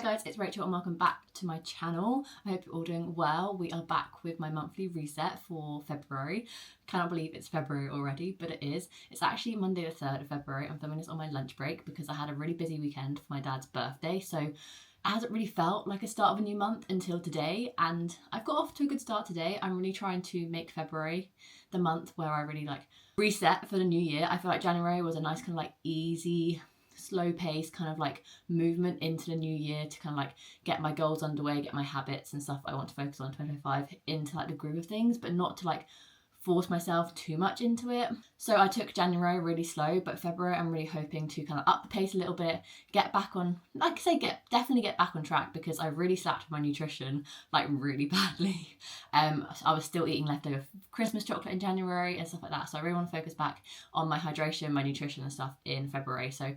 guys, it's Rachel and welcome back to my channel. I hope you're all doing well. We are back with my monthly reset for February. Cannot believe it's February already, but it is. It's actually Monday the 3rd of February. I'm filming this on my lunch break because I had a really busy weekend for my dad's birthday. So it hasn't really felt like a start of a new month until today, and I've got off to a good start today. I'm really trying to make February the month where I really reset for the new year. I feel like January was a nice kind of easy, slow pace kind of movement into the new year to kind of get my goals underway, get my habits and stuff I want to focus on 2025 into the groove of things, but not to force myself too much into it. So I took January really slow, but February I'm really hoping to kind of up the pace a little bit, get back on, definitely get back on track, because I really slacked with my nutrition really badly. I was still eating leftover Christmas chocolate in January and stuff like that. So I really want to focus back on my hydration, my nutrition and stuff in February. So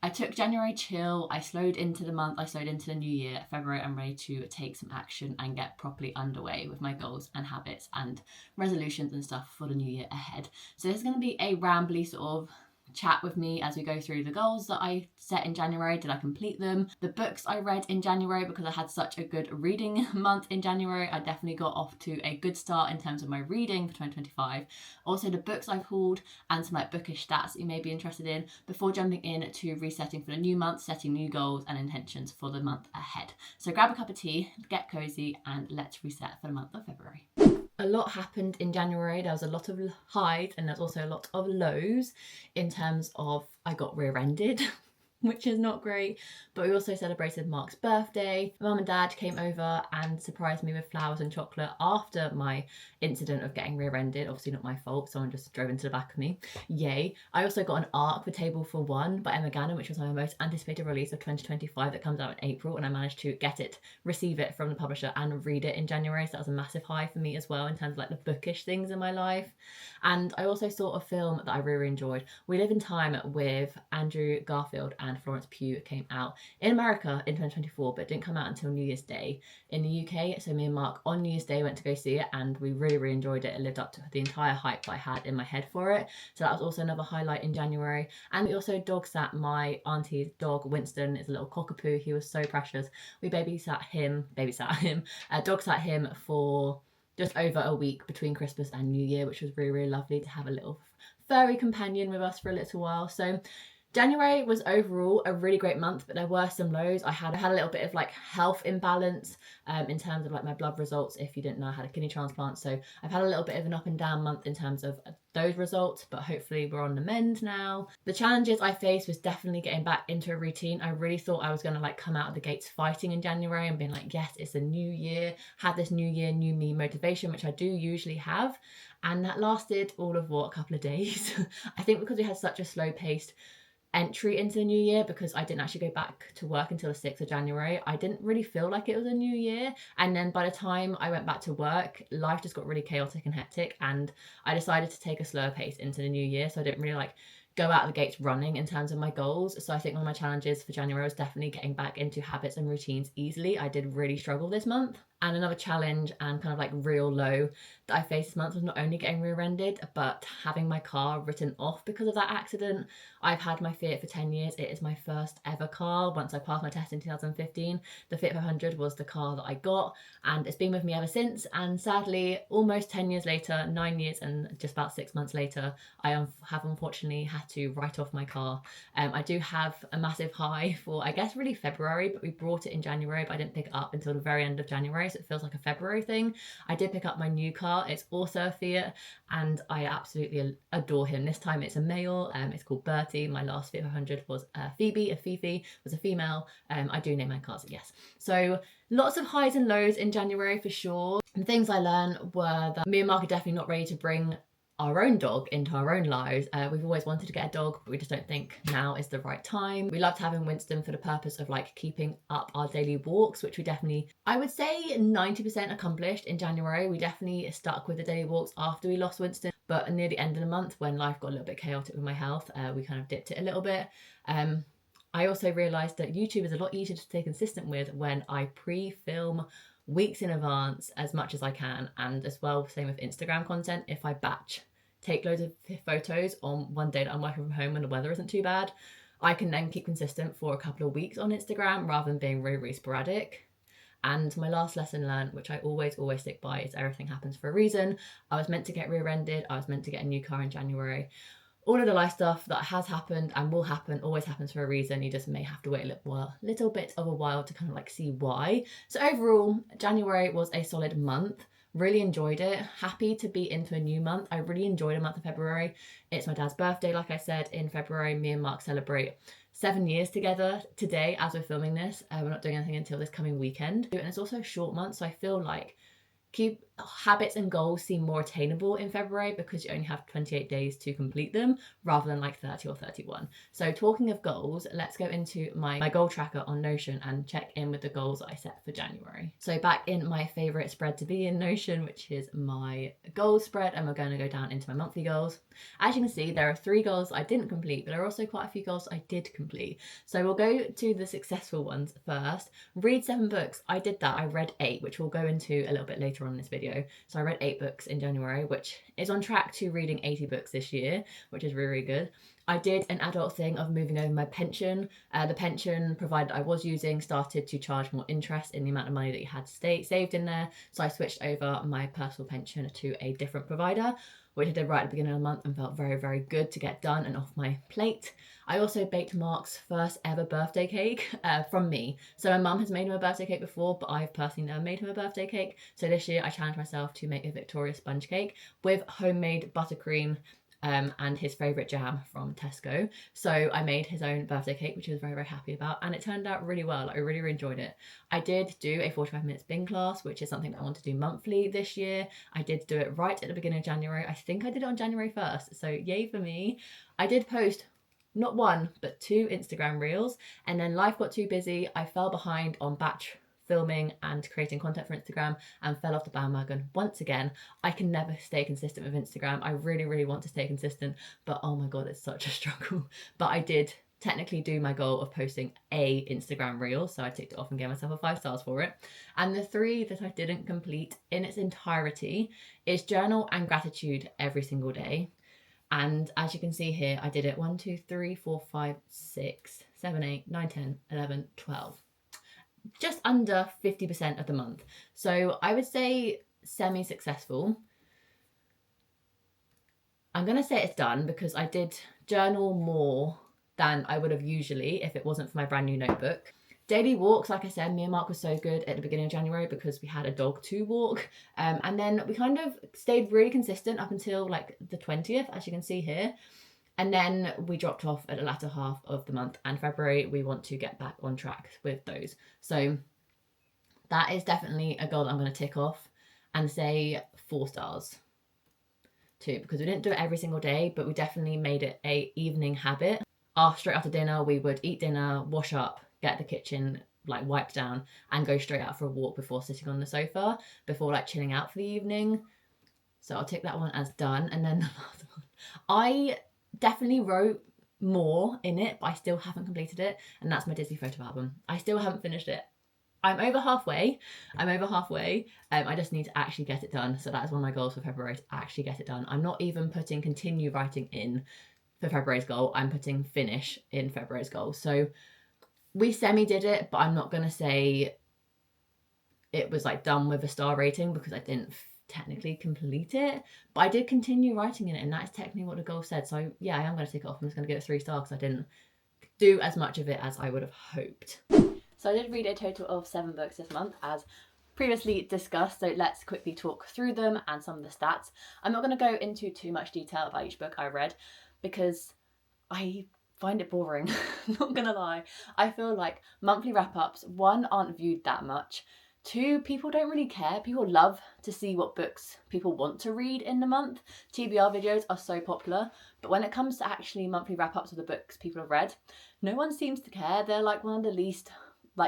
I took January chill, I slowed into the month, I slowed into the new year. February I'm ready to take some action and get properly underway with my goals and habits and resolutions and stuff for the new year ahead. So this is going to be a rambly sort of chat with me as we go through the goals that I set in January. Did I complete them? The books I read in January, because I had such a good reading month in January, I definitely got off to a good start in terms of my reading for 2025. Also the books I've hauled and some bookish stats that you may be interested in before jumping in to resetting for the new month, setting new goals and intentions for the month ahead. So grab a cup of tea, get cozy, and let's reset for the month of February. A lot happened in January. There was a lot of highs and there's also a lot of lows in terms of I got rear-ended, which is not great. But we also celebrated Mark's birthday. Mum and Dad came over and surprised me with flowers and chocolate after my incident of getting rear-ended. Obviously not my fault, someone just drove into the back of me. Yay. I also got an ARC for Table for One by Emma Gannon, which was my most anticipated release of 2025 that comes out in April, and I managed to receive it from the publisher and read it in January. So that was a massive high for me as well in terms of the bookish things in my life. And I also saw a film that I really enjoyed. We Live in Time with Andrew Garfield and Florence Pugh. Came out in America in 2024, but it didn't come out until New Year's Day in the UK. So me and Mark on New Year's Day went to go see it, and we really enjoyed it. It lived up to the entire hype that I had in my head for it. So that was also another highlight in January. And we also dog sat my auntie's dog, Winston. It's a little cockapoo. He was so precious. We dog sat him for just over a week between Christmas and New Year, which was really lovely to have a little furry companion with us for a little while. So January was overall a really great month, but there were some lows. I had a little bit of health imbalance in terms of my blood results. If you didn't know, I had a kidney transplant, so I've had a little bit of an up and down month in terms of those results, but hopefully we're on the mend now. The challenges I faced was definitely getting back into a routine. I really thought I was going to come out of the gates fighting in January and being yes, it's a new year, have this new year, new me motivation, which I do usually have. And that lasted all of a couple of days. I think because we had such a slow paced entry into the new year, because I didn't actually go back to work until the 6th of January, I didn't really feel like it was a new year. And then by the time I went back to work, life just got really chaotic and hectic, and I decided to take a slower pace into the new year. So I didn't really go out of the gates running in terms of my goals. So I think one of my challenges for January was definitely getting back into habits and routines easily. I did really struggle this month. And another challenge and kind of real low that I faced this month was not only getting rear-ended, but having my car written off because of that accident. I've had my Fiat for 10 years. It is my first ever car. Once I passed my test in 2015, the Fiat 500 was the car that I got, and it's been with me ever since. And sadly, almost 10 years later, 9 years and just about 6 months later, I have unfortunately had to write off my car. I do have a massive high for, I guess, really February, but we brought it in January, but I didn't pick it up until the very end of January. So it feels like a February thing. I did pick up my new car. It's also a Fiat, and I absolutely adore him. This time it's a male. It's called Bertie. My last Fiat 500 was Phoebe. A Fifi was a female. I do name my cars, yes. So lots of highs and lows in January for sure. The things I learned were that me and Mark are definitely not ready to bring our own dog into our own lives. We've always wanted to get a dog, but we just don't think now is the right time. We loved having Winston for the purpose of keeping up our daily walks, which we definitely, I would say 90% accomplished in January. We definitely stuck with the daily walks after we lost Winston, but near the end of the month when life got a little bit chaotic with my health, we kind of dipped it a little bit. I also realised that YouTube is a lot easier to stay consistent with when I pre-film weeks in advance as much as I can, and as well same with Instagram content. If I take loads of photos on one day that I'm working from home when the weather isn't too bad, I can then keep consistent for a couple of weeks on Instagram rather than being really, really sporadic. And my last lesson learned, which I always stick by, is everything happens for a reason. I was meant to get rear-ended. I was meant to get a new car in January. All of the life stuff that has happened and will happen always happens for a reason. You just may have to wait a little bit of a while to kind of like see why. So overall, January was a solid month. Really enjoyed it. Happy to be into a new month. I really enjoyed the month of February. It's my dad's birthday, like I said, in February. Me and Mark celebrate 7 years together today as we're filming this. We're not doing anything until this coming weekend. And it's also a short month, so I feel like keep habits and goals seem more attainable in February because you only have 28 days to complete them rather than like 30 or 31. So talking of goals, let's go into my goal tracker on Notion and check in with the goals I set for January. So back in my favorite spread to be in Notion, which is my goals spread, and we're going to go down into my monthly goals. As you can see, there are 3 goals I didn't complete, but there are also quite a few goals I did complete. So we'll go to the successful ones first. Read 7 books. I did that. I read 8, which we'll go into a little bit later on in this video. So I read 8 books in January, which is on track to reading 80 books this year, which is really, really good. I did an adult thing of moving over my pension. The pension provider I was using started to charge more interest in the amount of money that you had saved in there. So I switched over my personal pension to a different provider, which I did right at the beginning of the month and felt very, very good to get done and off my plate. I also baked Mark's first ever birthday cake from me. So my mum has made him a birthday cake before, but I've personally never made him a birthday cake. So this year I challenged myself to make a Victoria sponge cake with homemade buttercream and his favourite jam from Tesco. So I made his own birthday cake, which I was very, very happy about, and it turned out really well. I really, really enjoyed it. I did do a 45-minute spin class, which is something that I want to do monthly this year. I did do it right at the beginning of January. I think I did it on January 1st, so yay for me. I did post not 1, but 2 Instagram reels, and then life got too busy. I fell behind on batch filming and creating content for Instagram and fell off the bandwagon once again. I can never stay consistent with Instagram. I really, really want to stay consistent, but oh my god, it's such a struggle. But I did technically do my goal of posting a Instagram reel, so I ticked it off and gave myself a 5 stars for it. And the 3 that I didn't complete in its entirety is journal and gratitude every single day. And as you can see here, I did it 1, 2, 3, 4, 5, 6, 7, 8, 9, 10, 11, 12. Just under 50% of the month. So I would say semi-successful. I'm going to say it's done because I did journal more than I would have usually if it wasn't for my brand new notebook. Daily walks, like I said, me and Mark were so good at the beginning of January because we had a dog to walk. And then we kind of stayed really consistent up until like the 20th, as you can see here. And then we dropped off at the latter half of the month, and February we want to get back on track with those. So that is definitely a goal that I'm going to tick off and say 4 stars too, because we didn't do it every single day, but we definitely made it a evening habit. Straight after dinner, we would eat dinner, wash up, get the kitchen like wiped down, and go straight out for a walk before sitting on the sofa, before like chilling out for the evening. So I'll tick that one as done. And then the last one, I definitely wrote more in it, but I still haven't completed it, and that's my Disney photo album. I still haven't finished it. I'm over halfway. I just need to actually get it done. So that is one of my goals for February, to actually get it done. I'm not even putting continue writing in for February's goal. I'm putting finish in February's goal. So we semi did it, but I'm not going to say it was like done with a star rating because I didn't technically complete it, but I did continue writing in it, and that is technically what the goal said. So yeah, I am going to tick it off. I'm just going to give it 3 stars because I didn't do as much of it as I would have hoped. So I did read a total of 7 books this month, as previously discussed, so let's quickly talk through them and some of the stats. I'm not going to go into too much detail about each book I read because I find it boring, not gonna lie. I feel like monthly wrap-ups, 1, aren't viewed that much, 2, people don't really care. People love to see what books people want to read in the month. TBR videos are so popular, but when it comes to actually monthly wrap-ups of the books people have read, no one seems to care. They're like one of the least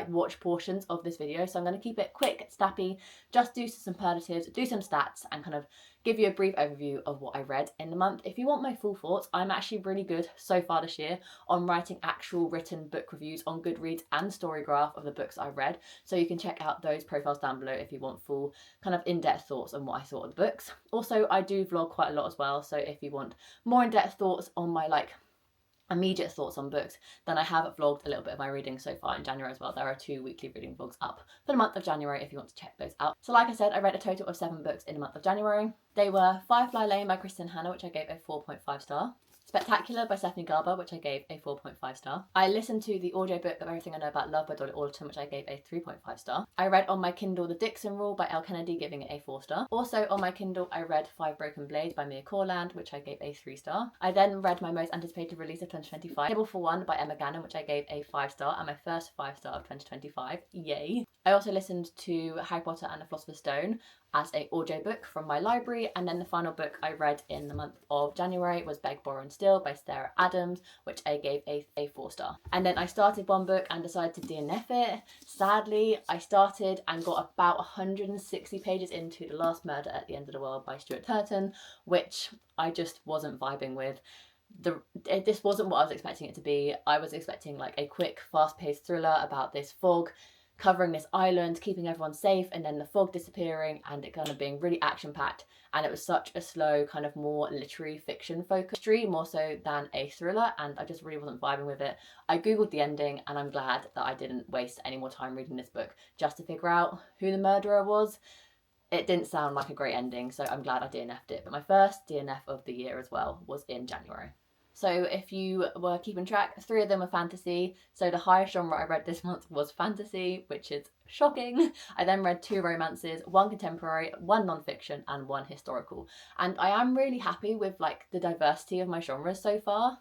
watch portions of this video, so I'm going to keep it quick, snappy, just do some superlatives, do some stats, and kind of give you a brief overview of what I read in the month. If you want my full thoughts, I'm actually really good so far this year on writing actual written book reviews on Goodreads and Storygraph of the books I've read, so you can check out those profiles down below if you want full kind of in-depth thoughts on what I thought of the books. Also, I do vlog quite a lot as well, so if you want more in-depth thoughts on my immediate thoughts on books, then I have vlogged a little bit of my reading so far in January as well. There are 2 weekly reading vlogs up for the month of January if you want to check those out. So like I said, I read a total of 7 books in the month of January. They were Firefly Lane by Kristen Hanna, which I gave a 4.5 star. Spectacular by Stephanie Garber, which I gave a 4.5 star. I listened to the audiobook of Everything I Know About Love by Dolly Alderton, which I gave a 3.5 star. I read on my Kindle The Dixon Rule by Elle Kennedy, giving it a 4 star. Also on my Kindle, I read 5 Broken Blades by Mia Corland, which I gave a 3 star. I then read my most anticipated release of 2025, Table for One by Emma Gannon, which I gave a 5 star, and my first 5 star of 2025. Yay! I also listened to Harry Potter and the Philosopher's Stone as an audiobook from my library, and then the final book I read in the month of January was Beg, Borrow and Steal by Sarah Adams, which I gave a 4 star. And then I started one book and decided to DNF it. Sadly, I started and got about 160 pages into The Last Murder at the End of the World by Stuart Turton, which I just wasn't vibing with. This wasn't what I was expecting it to be. I was expecting like a quick, fast-paced thriller about this fog covering this island, keeping everyone safe, and then the fog disappearing, and it kind of being really action-packed. And it was such a slow, kind of more literary fiction focused story, more so than a thriller, and I just really wasn't vibing with it. I googled the ending, and I'm glad that I didn't waste any more time reading this book just to figure out who the murderer was. It didn't sound like a great ending, so I'm glad I DNF'd it. But my first DNF of the year as well was in January. So if you were keeping track, 3 of them are fantasy. So the highest genre I read this month was fantasy, which is shocking. I then read 2 romances, 1 contemporary, 1 non-fiction, and 1 historical. And I am really happy with like the diversity of my genres so far.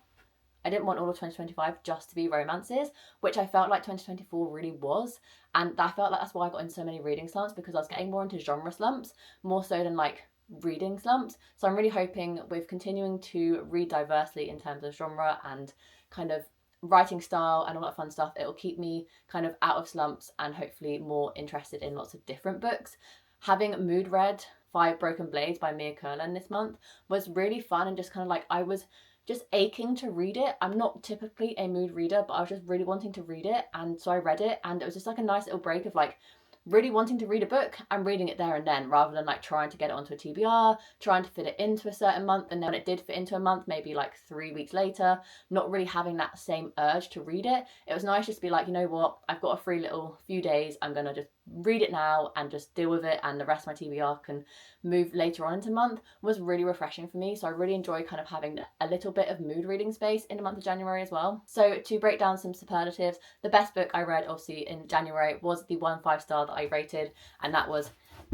I didn't want all of 2025 just to be romances, which I felt like 2024 really was. And I felt like that's why I got in so many reading slumps, because I was getting more into genre slumps, more so than like reading slumps. So I'm really hoping with continuing to read diversely in terms of genre and kind of writing style and all that fun stuff, it'll keep me kind of out of slumps and hopefully more interested in lots of different books. Having mood read 5 Broken Blades by Mia Corland this month was really fun, and just kind of like I was just aching to read it. I'm not typically a mood reader, but I was just really wanting to read it, and so I read it, and it was just like a nice little break of like really wanting to read a book and reading it there and then, rather than like trying to get it onto a TBR, trying to fit it into a certain month, and then when it did fit into a month, maybe like 3 weeks later, not really having that same urge to read it. It was nice just to be like, you know what, I've got a free little few days, I'm gonna just read it now and just deal with it, and the rest of my TBR can move later on into month. Was really refreshing for me. So I really enjoy kind of having a little bit of mood reading space in the month of January as well. So to break down some superlatives, the best book I read obviously in January was the 1 5-star that I rated, and that was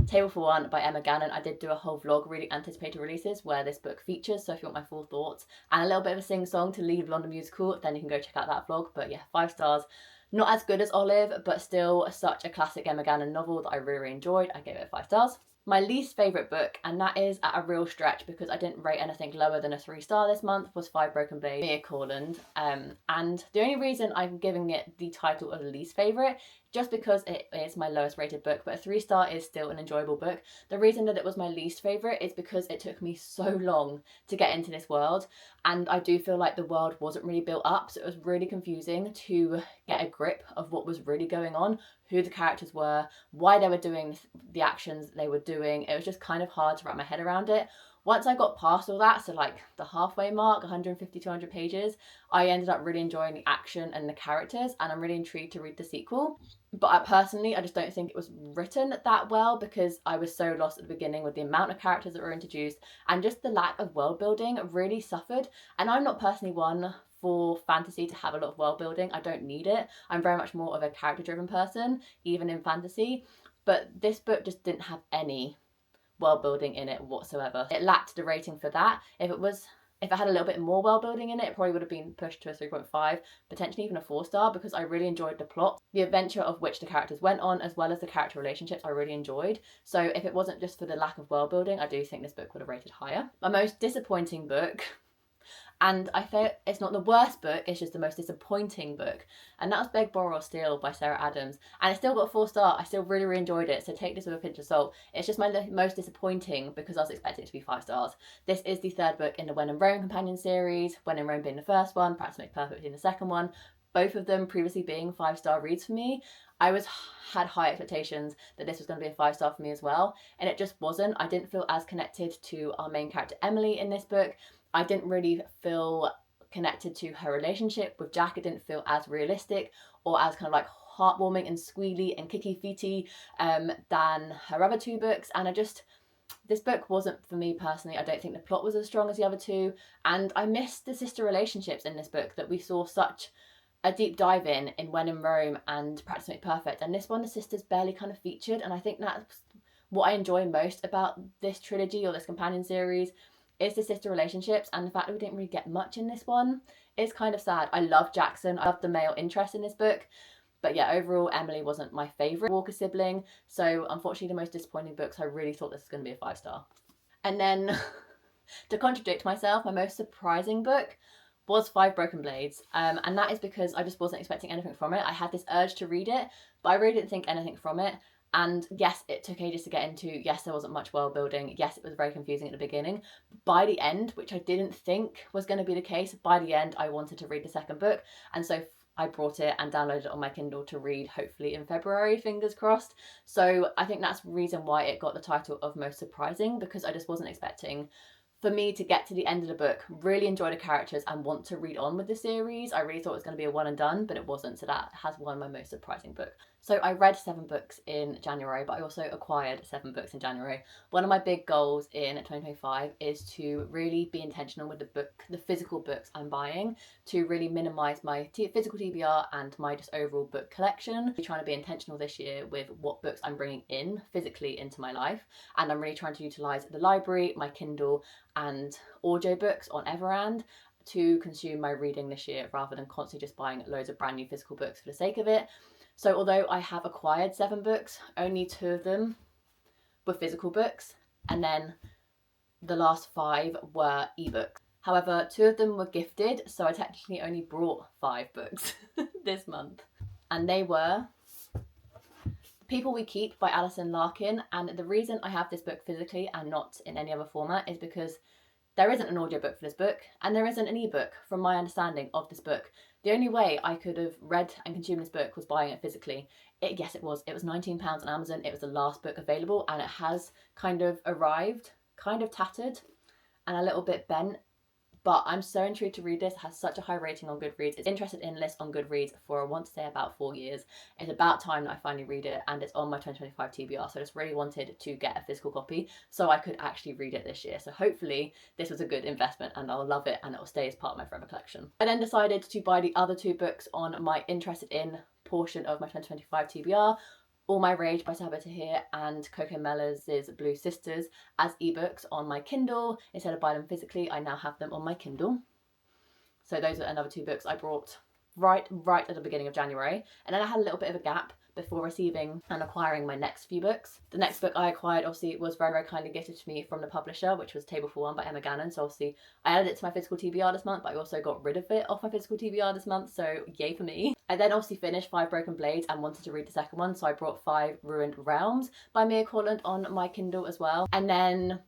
Table for One by Emma Gannon. I did do a whole vlog reading anticipated releases where this book features, so if you want my full thoughts and a little bit of a sing-song to leave London Musical, then you can go check out that vlog. But yeah, 5 stars. Not as good as Olive, but still such a classic Emma Gannon novel that I really enjoyed. I gave it 5 stars. My least favourite book, and that is at a real stretch because I didn't rate anything lower than a 3-star this month, was 5 Broken Blades, Mia Corland. And the only reason I'm giving it the title of least favourite, just because it is my lowest rated book, but a 3-star is still an enjoyable book. The reason that it was my least favourite is because it took me so long to get into this world, and I do feel like the world wasn't really built up, so it was really confusing to get a grip of what was really going on, who the characters were, why they were doing the actions they were doing. It was just kind of hard to wrap my head around it. Once I got past all that, so like the halfway mark, 150, 200 pages, I ended up really enjoying the action and the characters, and I'm really intrigued to read the sequel. But personally, I just don't think it was written that well, because I was so lost at the beginning with the amount of characters that were introduced, and just the lack of world building really suffered. And I'm not personally one for fantasy to have a lot of world building. I don't need it. I'm very much more of a character driven person, even in fantasy. But this book just didn't have any world building in it whatsoever. It lacked the rating for that. If it had a little bit more world building in it, it probably would have been pushed to a 3.5, potentially even a 4-star, because I really enjoyed the plot, the adventure of which the characters went on, as well as the character relationships I really enjoyed. So if it wasn't just for the lack of world building, I do think this book would have rated higher. My most disappointing book, and I feel it's not the worst book, it's just the most disappointing book, and that was Beg, Borrow or Steal by Sarah Adams. And it still got a 4-star. I still really, really enjoyed it, so take this with a pinch of salt. It's just my most disappointing because I was expecting it to be 5 stars. This is the 3rd book in the When in Rome companion series, When in Rome being the first one, Practice Makes Perfect being the second one, both of them previously being 5-star reads for me. I had high expectations that this was going to be a 5-star for me as well, and it just wasn't. I didn't feel as connected to our main character Emily in this book. I didn't really feel connected to her relationship with Jack. It didn't feel as realistic or as kind of like heartwarming and squealy and kicky feety than her other two books. And this book wasn't for me personally. I don't think the plot was as strong as the other two, and I missed the sister relationships in this book that we saw such a deep dive in When in Rome and Practice Make Perfect. And this one, the sisters barely kind of featured, and I think that's what I enjoy most about this trilogy or this companion series is the sister relationships, and the fact that we didn't really get much in this one is kind of sad. I love Jackson. I love the male interest in this book. But yeah, overall, Emily wasn't my favourite Walker sibling. So unfortunately, the most disappointing books, I really thought this was going to be a 5-star. And then, to contradict myself, my most surprising book was Five Broken Blades. And that is because I just wasn't expecting anything from it. I had this urge to read it, but I really didn't think anything from it. And yes, it took ages to get into. Yes, there wasn't much world building. Yes, it was very confusing at the beginning. But by the end, which I didn't think was going to be the case, by the end, I wanted to read the second book. And so I brought it and downloaded it on my Kindle to read, hopefully in February, fingers crossed. So I think that's the reason why it got the title of most surprising, because I just wasn't expecting for me to get to the end of the book, really enjoy the characters and want to read on with the series. I really thought it was going to be a one and done, but it wasn't. So that has won my most surprising book. So I read 7 books in January, but I also acquired 7 books in January. One of my big goals in 2025 is to really be intentional with the physical books I'm buying, to really minimise my physical TBR and my just overall book collection. I'm trying to be intentional this year with what books I'm bringing in physically into my life, and I'm really trying to utilise the library, my Kindle and audiobooks on Everand to consume my reading this year, rather than constantly just buying loads of brand new physical books for the sake of it. So although I have acquired 7 books, only 2 of them were physical books, and then the last 5 were ebooks. However, 2 of them were gifted, so I technically only brought 5 books this month. And they were The People We Keep by Alison Larkin. And the reason I have this book physically and not in any other format is because there isn't an audiobook for this book, and there isn't an ebook from my understanding of this book. The only way I could have read and consumed this book was buying it physically. Yes, it was. It was £19 on Amazon. It was the last book available, and it has kind of arrived, kind of tattered and a little bit bent. But I'm so intrigued to read this. It has such a high rating on Goodreads. It's interested in list on Goodreads for, I want to say, about 4 years. It's about time that I finally read it, and it's on my 2025 TBR. So I just really wanted to get a physical copy so I could actually read it this year. So hopefully this was a good investment and I'll love it and it will stay as part of my forever collection. I then decided to buy the other 2 books on my interested in portion of my 2025 TBR. All My Rage by Sabaa Tahir and Coco Mellors' Blue Sisters as ebooks on my Kindle. Instead of buying them physically, I now have them on my Kindle. So those are another 2 books I brought right at the beginning of January. And then I had a little bit of a gap before receiving and acquiring my next few books. The next book I acquired obviously was very, very kindly gifted to me from the publisher, which was Table for One by Emma Gannon. So obviously I added it to my physical TBR this month, but I also got rid of it off my physical TBR this month, so yay for me. I then obviously finished Five Broken Blades and wanted to read the second one, so I brought 5 Ruined Realms by Mia Cortland on my Kindle as well. And then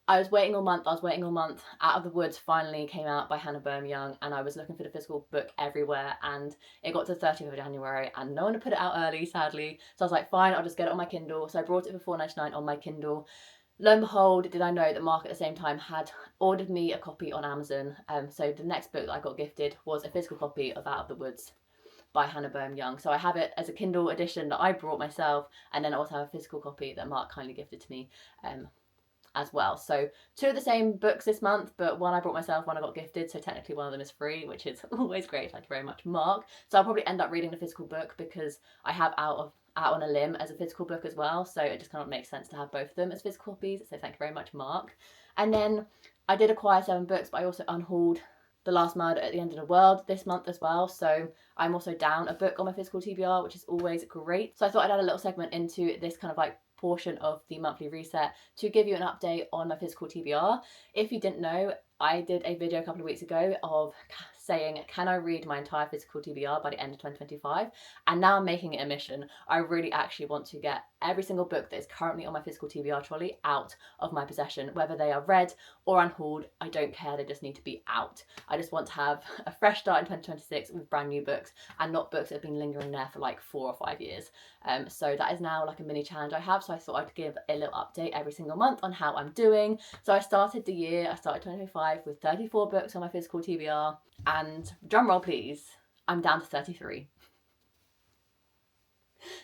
I was waiting all month. Out of the Woods finally came out by Hannah Young, and I was looking for the physical book everywhere, and it got to the 30th of January and no one had put it out early, sadly. So I was like, fine, I'll just get it on my Kindle. So I brought it for £4.99 on my Kindle. Lo and behold, did I know that Mark at the same time had ordered me a copy on Amazon. So the next book that I got gifted was a physical copy of Out of the Woods by Hannah Young. So I have it as a Kindle edition that I brought myself, and then I also have a physical copy that Mark kindly gifted to me as well. So 2 of the same books this month, but one I brought myself, one I got gifted, so technically one of them is free, which is always great. Thank you very much, Mark. So I'll probably end up reading the physical book because I have Out on a Limb as a physical book as well, so it just kind of makes sense to have both of them as physical copies. So thank you very much, Mark. And then I did acquire 7 books, but I also unhauled The Last Murder at the End of the World this month as well, so I'm also down a book on my physical TBR, which is always great. So I thought I'd add a little segment into this kind of like portion of the monthly reset to give you an update on my physical TBR. If you didn't know, I did a video a couple of weeks ago of saying, can I read my entire physical TBR by the end of 2025? And now I'm making it a mission. I really actually want to get every single book that is currently on my physical TBR trolley out of my possession, whether they are read or unhauled. I don't care, they just need to be out. I just want to have a fresh start in 2026 with brand new books and not books that have been lingering there for like 4 or 5 years. So that is now like a mini challenge I have, so I thought I'd give a little update every single month on how I'm doing. So I started 2025 with 34 books on my physical TBR. And drum roll please, I'm down to 33.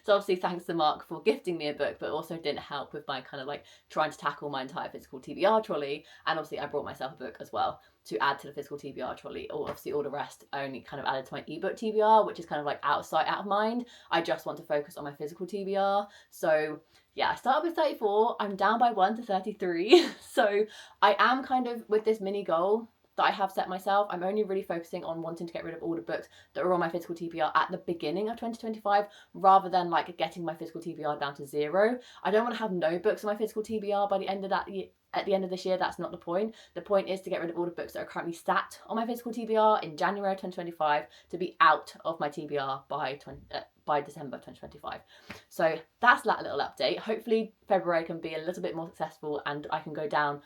So obviously thanks to Mark for gifting me a book, but also didn't help with my kind of like trying to tackle my entire physical TBR trolley. And obviously I brought myself a book as well to add to the physical TBR trolley. Or obviously all the rest I only kind of added to my ebook TBR, which is kind of like out of sight, out of mind. I just want to focus on my physical TBR. So yeah, I started with 34. I'm down by 1 to 33. So I am kind of with this mini goal that I have set myself. I'm only really focusing on wanting to get rid of all the books that are on my physical TBR at the beginning of 2025, rather than like getting my physical TBR down to 0. I don't want to have no books on my physical TBR by the end of that year. At the end of this year, that's not the point. The point is to get rid of all the books that are currently sat on my physical TBR in January 2025 to be out of my TBR by December 2025. So that's that little update. Hopefully February can be a little bit more successful and I can go down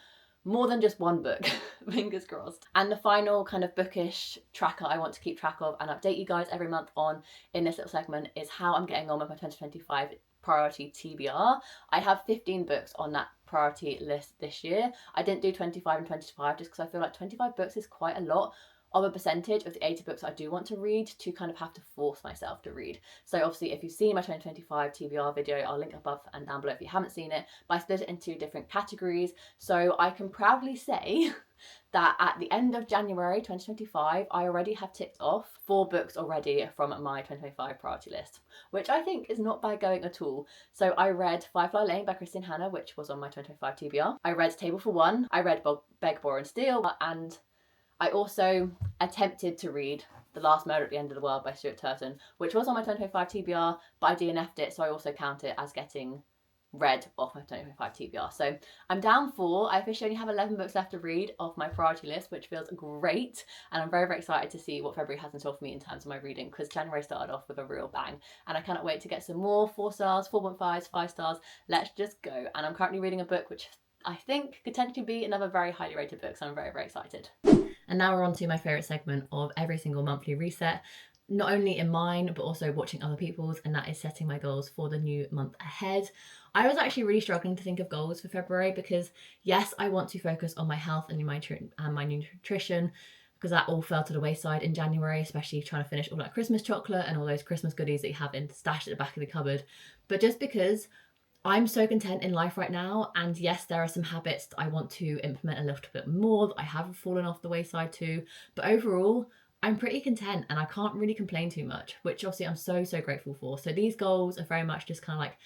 more than just one book, fingers crossed. And the final kind of bookish tracker I want to keep track of and update you guys every month on in this little segment is how I'm getting on with my 2025 Priority TBR. I have 15 books on that priority list this year. I didn't do 25 and 25 just because I feel like 25 books is quite a lot of a percentage of the 80 books I do want to read to kind of have to force myself to read. So obviously if you've seen my 2025 TBR video, I'll link above and down below if you haven't seen it, but I split it into different categories. So I can proudly say that at the end of January 2025, I already have ticked off 4 books already from my 2025 priority list, which I think is not bad going at all. So I read Firefly Lane by Christine Hanna, which was on my 2025 TBR. I read Table for One. I read Beg, Borrow and Steal, and I also attempted to read The Last Murder at the End of the World by Stuart Turton, which was on my 2025 TBR, but I DNF'd it, so I also count it as getting read off my 2025 TBR. So I'm down 4. I officially only have 11 books left to read off my priority list, which feels great. And I'm very, very excited to see what February has in store for me in terms of my reading, because January started off with a real bang. And I cannot wait to get some more 4 stars, 4.5s, 5 stars. Let's just go. And I'm currently reading a book which I think could potentially be another very highly rated book, so I'm very, very excited. And now we're on to my favourite segment of every single monthly reset, not only in mine, but also watching other people's, and that is setting my goals for the new month ahead. I was actually really struggling to think of goals for February because, yes, I want to focus on my health and my nutrition, because that all fell to the wayside in January, especially trying to finish all that Christmas chocolate and all those Christmas goodies that you have stashed at the back of the cupboard. But just because I'm so content in life right now, and yes, there are some habits that I want to implement a little bit more that I have fallen off the wayside too, but overall I'm pretty content and I can't really complain too much, which obviously I'm so, so grateful for. So these goals are very much just kind of like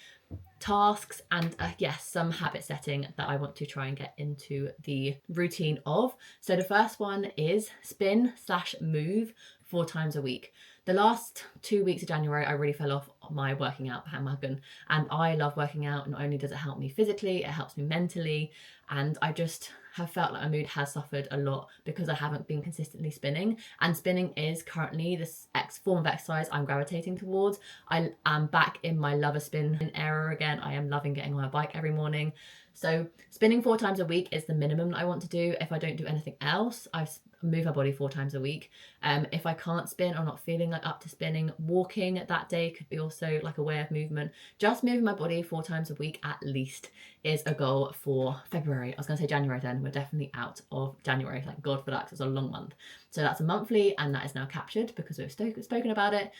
tasks and yes, some habit setting that I want to try and get into the routine of. So the first one is spin/move 4 times a week. The last 2 weeks of January, I really fell off my working out bandwagon, and I love working out. Not only does it help me physically, it helps me mentally, and I just have felt like my mood has suffered a lot because I haven't been consistently spinning, and spinning is currently this form of exercise I'm gravitating towards. I am back in my love a spin era again. I am loving getting on my bike every morning. So spinning 4 times a week is the minimum that I want to do. If I don't do anything else, I move my body 4 times a week. If I can't spin or not feeling like up to spinning, walking that day could be also like a way of movement. Just moving my body 4 times a week at least is a goal for February. I was going to say January then. We're definitely out of January. Thank God for that, because it's a long month. So that's a monthly, and that is now captured because we've spoken about it.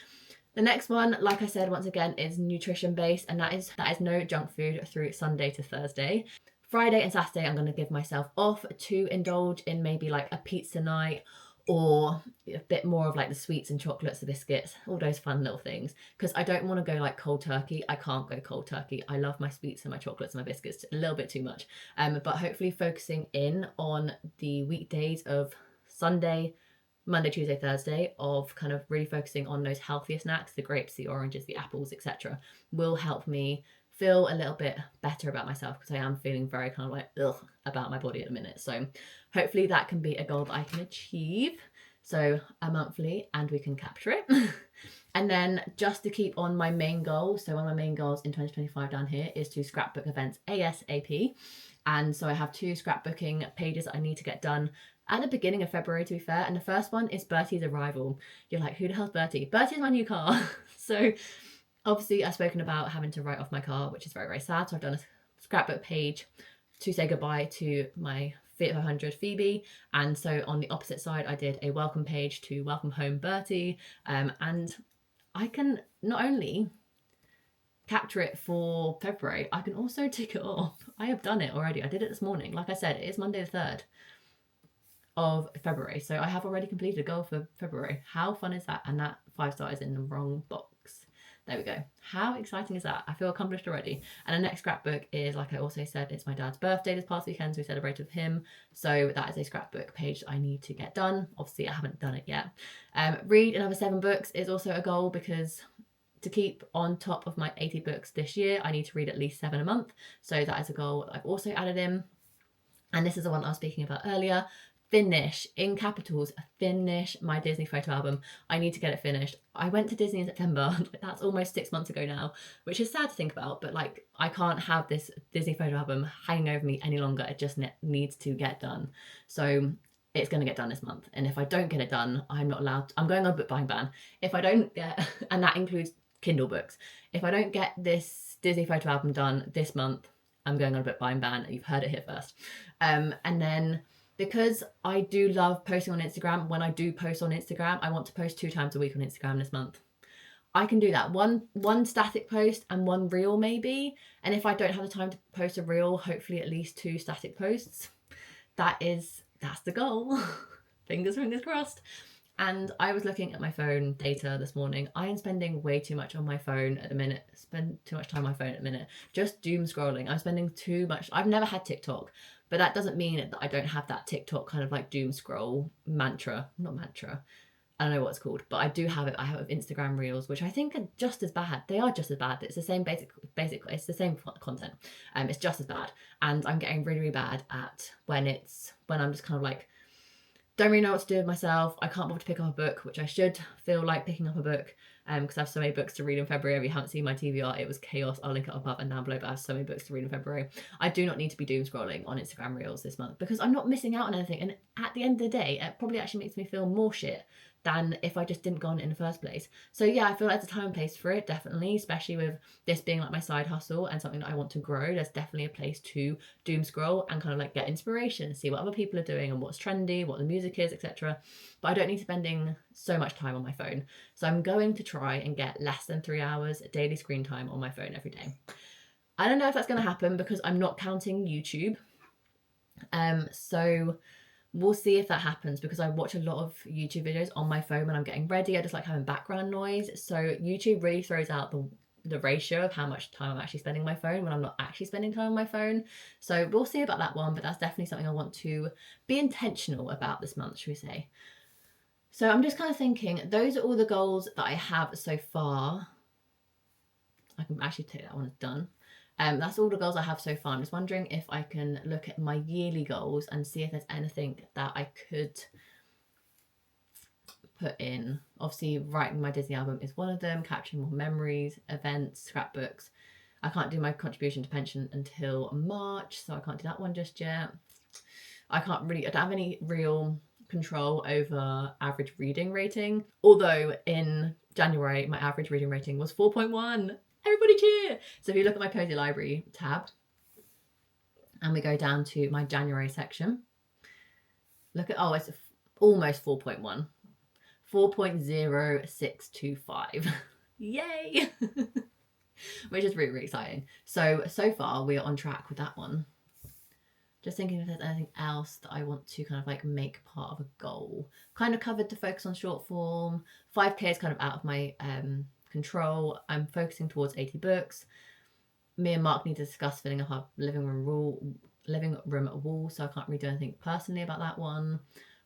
The next one, like I said, once again, is nutrition based, and that is no junk food through Sunday to Thursday. Friday and Saturday, I'm going to give myself off to indulge in maybe like a pizza night or a bit more of like the sweets and chocolates, the biscuits, all those fun little things. Because I don't want to go like cold turkey. I can't go cold turkey. I love my sweets and my chocolates and my biscuits a little bit too much. But hopefully focusing in on the weekdays of Sunday, Monday, Tuesday, Thursday, of kind of really focusing on those healthier snacks, the grapes, the oranges, the apples, etc., will help me feel a little bit better about myself, because I am feeling very kind of like ugh about my body at the minute. So hopefully that can be a goal that I can achieve. So a monthly, and we can capture it. And then just to keep on my main goal, so one of my main goals in 2025 down here is to scrapbook events ASAP. And so I have 2 scrapbooking pages that I need to get done at the beginning of February, to be fair. And the first one is Bertie's arrival. You're like, who the hell's Bertie? Bertie's my new car. So obviously I've spoken about having to write off my car, which is very, very sad. So I've done a scrapbook page to say goodbye to my 500 Phoebe, and so on the opposite side I did a welcome page to welcome home Bertie, and I can not only capture it for February, I can also tick it off. I have done it already. I did it this morning. Like I said, it is Monday the 3rd of February, so I have already completed a goal for February. How fun is that? And that 5-star is in the wrong box. There we go. How exciting is that? I feel accomplished already. And the next scrapbook is, like I also said, it's my dad's birthday this past weekend, so we celebrated with him. So that is a scrapbook page that I need to get done. Obviously, I haven't done it yet. Read another 7 books is also a goal, because to keep on top of my 80 books this year, I need to read at least 7 a month. So that is a goal I've also added in. And this is the one I was speaking about earlier. Finish, in capitals, finish my Disney photo album. I need to get it finished. I went to Disney in September. That's almost 6 months ago now, which is sad to think about, but like, I can't have this Disney photo album hanging over me any longer. It just needs to get done. So it's going to get done this month. And if I don't get it done, I'm not allowed. I'm going on a book buying ban. If I don't get, and that includes Kindle books, if I don't get this Disney photo album done this month, I'm going on a book buying ban. You've heard it here first. And then, because I do love posting on Instagram, when I do post on Instagram, I want to post 2 times a week on Instagram this month. I can do that. One static post and 1 reel maybe. And if I don't have the time to post a reel, hopefully at least 2 static posts. That's the goal. fingers crossed. And I was looking at my phone data this morning. I am spending way too much on my phone at the minute. Spend too much time on my phone at the minute. Just doom scrolling. I'm spending too much. I've never had TikTok, but that doesn't mean that I don't have that TikTok kind of like doom scroll mantra. Not mantra. I don't know what it's called, but I do have it. I have Instagram Reels, which I think are just as bad. They are just as bad. It's the same basic. It's the same content. It's just as bad. And I'm getting really, really bad at when I'm just kind of like, don't really know what to do with myself. I can't bother to pick up a book, which I should feel like picking up a book, because I have so many books to read in February. If you haven't seen my TBR, it was chaos. I'll link it above and down below, but I have so many books to read in February. I do not need to be doom scrolling on Instagram Reels this month, because I'm not missing out on anything. And at the end of the day, it probably actually makes me feel more shit than if I just didn't go on it in the first place. So yeah, I feel like there's a time and place for it, definitely, especially with this being like my side hustle and something that I want to grow. There's definitely a place to doom scroll and kind of like get inspiration, see what other people are doing and what's trendy, what the music is, etc. But I don't need spending so much time on my phone. So I'm going to try and get less than 3 hours daily screen time on my phone every day. I don't know if that's going to happen, because I'm not counting YouTube. So we'll see if that happens, because I watch a lot of YouTube videos on my phone when I'm getting ready. I just like having background noise. So YouTube really throws out the ratio of how much time I'm actually spending on my phone when I'm not actually spending time on my phone. So we'll see about that one, but that's definitely something I want to be intentional about this month, should we say. So I'm just kind of thinking, those are all the goals that I have so far. I can actually take that one as done. That's all the goals I have so far. I'm just wondering if I can look at my yearly goals and see if there's anything that I could put in. Obviously, writing my Disney album is one of them, capturing more memories, events, scrapbooks. I can't do my contribution to pension until March, so I can't do that one just yet. I don't have any real control over average reading rating. Although in January, my average reading rating was 4.1. Everybody cheer! So if you look at my Cozy Library tab and we go down to my January section, look at, it's almost 4.1. 4.0625. Yay! Which is really, really exciting. So far we are on track with that one. Just thinking if there's anything else that I want to kind of like make part of a goal. Kind of covered to focus on short form. 5K is kind of out of my control. I'm focusing towards 80 books. Me and Mark need to discuss filling up our living room wall, so I can't really do anything personally about that one.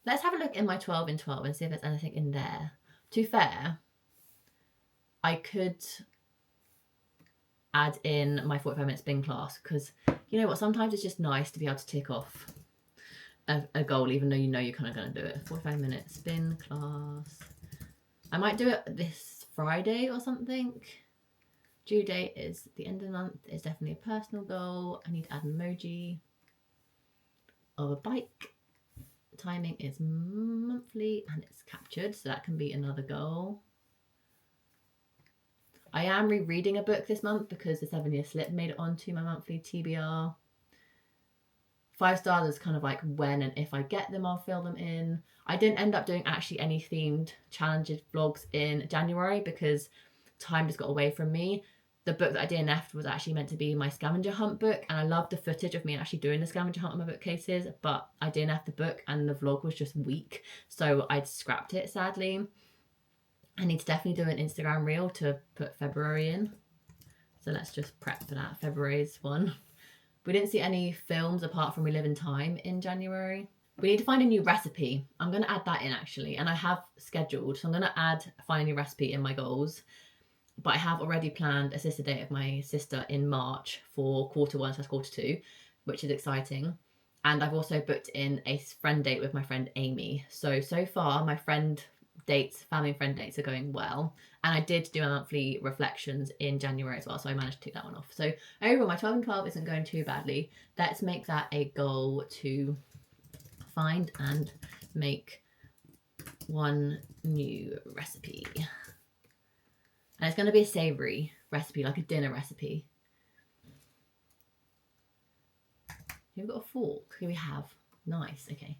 Let's have a look in my 12 in 12 and see if there's anything in there. To be fair, I could add in my 45-minute spin class, because you know what, sometimes it's just nice to be able to tick off a goal even though you know you're kind of going to do it. 45-minute spin class. I might do it this Friday or something. Due date is the end of the month. It's definitely a personal goal. I need to add an emoji of a bike. Timing is monthly and it's captured, so that can be another goal. I am rereading a book this month because the 7-Year Slip made it onto my monthly TBR. 5 stars is kind of like when and if I get them, I'll fill them in. I didn't end up doing actually any themed challenges vlogs in January because time just got away from me. The book that I DNF'd was actually meant to be my scavenger hunt book, and I love the footage of me actually doing the scavenger hunt on my bookcases, but I DNF'd the book and the vlog was just weak, so I'd scrapped it, sadly. I need to definitely do an Instagram reel to put February in, so let's just prep for that. February's one. We didn't see any films apart from We Live in Time in January. We need to find a new recipe. I'm going to add that in actually, and I have scheduled, so I'm going to find a new recipe in my goals. But I have already planned a sister date of my sister in March for Q1/Q2, which is exciting. And I've also booked in a friend date with my friend Amy. So far my family and friend dates are going well. And I did do a monthly reflections in January as well, so I managed to tick that one off. So overall, my 12 and 12 isn't going too badly. Let's make that a goal to find and make one new recipe. And it's going to be a savoury recipe, like a dinner recipe. Here we've got a fork. Here we have. Nice, okay.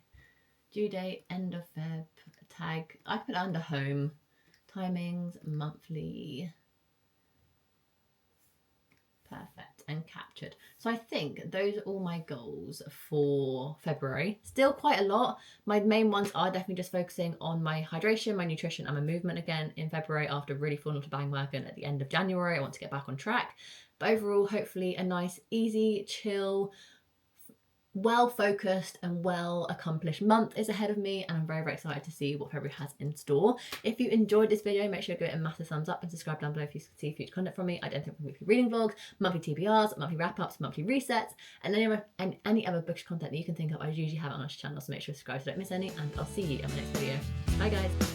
Due date, end of Feb, tag. I put it under home. Timings, monthly. Perfect, and captured. So I think those are all my goals for February. Still quite a lot. My main ones are definitely just focusing on my hydration, my nutrition and my movement again in February after really falling off the bandwagon at the end of January. I want to get back on track. But overall, hopefully a nice, easy, chill, well-focused and well-accomplished month is ahead of me, and I'm very, very excited to see what February has in store. If you enjoyed this video, make sure you give it a massive thumbs up and subscribe down below if you see future content from me. I don't think weekly reading vlogs, monthly TBRs, monthly wrap-ups, monthly resets, and any other bookish content that you can think of. I usually have it on our channel, so make sure to subscribe so you don't miss any, and I'll see you in my next video. Bye guys.